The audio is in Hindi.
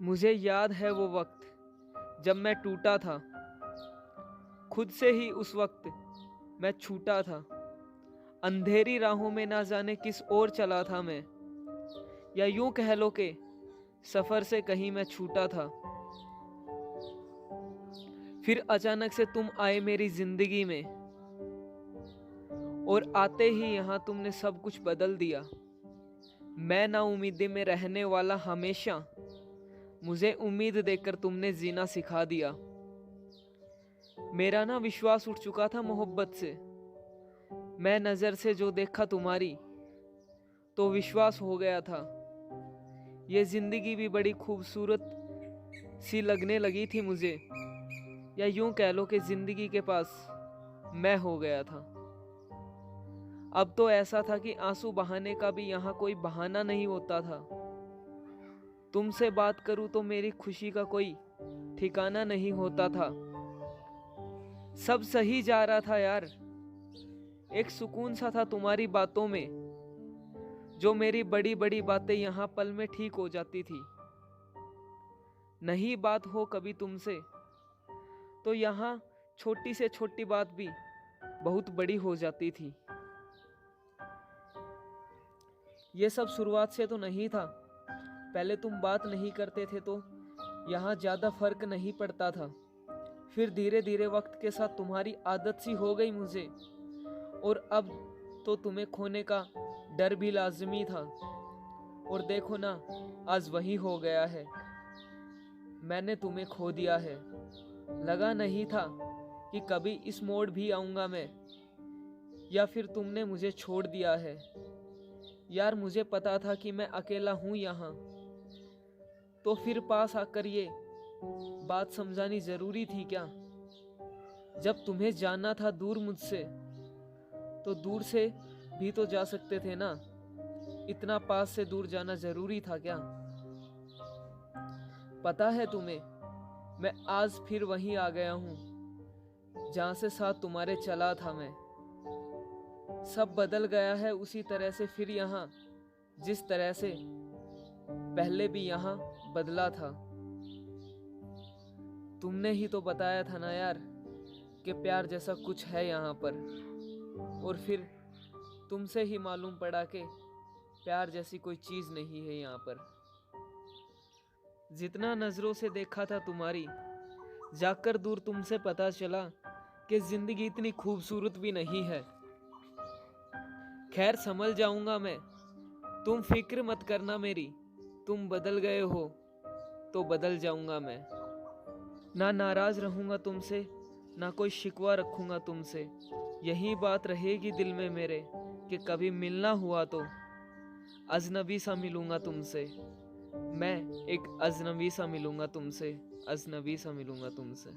मुझे याद है वो वक्त जब मैं टूटा था, खुद से ही उस वक्त मैं छूटा था। अंधेरी राहों में ना जाने किस ओर चला था मैं, या यूं कह लो कि सफर से कहीं मैं छूटा था। फिर अचानक से तुम आए मेरी जिंदगी में, और आते ही यहाँ तुमने सब कुछ बदल दिया। मैं ना उम्मीदी में रहने वाला हमेशा, मुझे उम्मीद देकर तुमने जीना सिखा दिया। मेरा ना विश्वास उठ चुका था मोहब्बत से, मैं नज़र से जो देखा तुम्हारी तो विश्वास हो गया था। ये जिंदगी भी बड़ी खूबसूरत सी लगने लगी थी मुझे, या यूं कह लो कि जिंदगी के पास मैं हो गया था। अब तो ऐसा था कि आंसू बहाने का भी यहाँ कोई बहाना नहीं होता था। तुमसे बात करूं तो मेरी खुशी का कोई ठिकाना नहीं होता था। सब सही जा रहा था यार, एक सुकून सा था तुम्हारी बातों में, जो मेरी बड़ी बड़ी बातें यहाँ पल में ठीक हो जाती थी। नहीं बात हो कभी तुमसे तो यहाँ छोटी से छोटी बात भी बहुत बड़ी हो जाती थी। ये सब शुरुआत से तो नहीं था, पहले तुम बात नहीं करते थे तो यहाँ ज़्यादा फर्क नहीं पड़ता था। फिर धीरे धीरे वक्त के साथ तुम्हारी आदत सी हो गई मुझे, और अब तो तुम्हें खोने का डर भी लाजमी था। और देखो ना, आज वही हो गया है, मैंने तुम्हें खो दिया है। लगा नहीं था कि कभी इस मोड़ भी आऊँगा मैं, या फिर तुमने मुझे छोड़ दिया है। यार मुझे पता था कि मैं अकेला हूँ यहाँ, तो फिर पास आकर ये बात समझानी जरूरी थी क्या? जब तुम्हें जाना था दूर मुझसे तो दूर से भी तो जा सकते थे ना, इतना पास से दूर जाना जरूरी था क्या? पता है तुम्हें, मैं आज फिर वहीं आ गया हूँ जहाँ से साथ तुम्हारे चला था मैं। सब बदल गया है उसी तरह से फिर यहाँ, जिस तरह से पहले भी यहाँ बदला था। तुमने ही तो बताया था ना यार कि प्यार जैसा कुछ है यहाँ पर, और फिर तुमसे ही मालूम पड़ा कि प्यार जैसी कोई चीज़ नहीं है यहाँ पर। जितना नज़रों से देखा था तुम्हारी, जाकर दूर तुमसे पता चला कि जिंदगी इतनी खूबसूरत भी नहीं है। खैर संभल जाऊंगा मैं, तुम फिक्र मत करना मेरी। तुम बदल गए हो तो बदल जाऊंगा मैं। ना नाराज रहूंगा तुमसे, ना कोई शिकवा रखूंगा तुमसे। यही बात रहेगी दिल में मेरे कि कभी मिलना हुआ तो अजनबी सा मिलूंगा तुमसे। मैं एक अजनबी सा मिलूंगा तुमसे, अजनबी सा मिलूंगा तुमसे।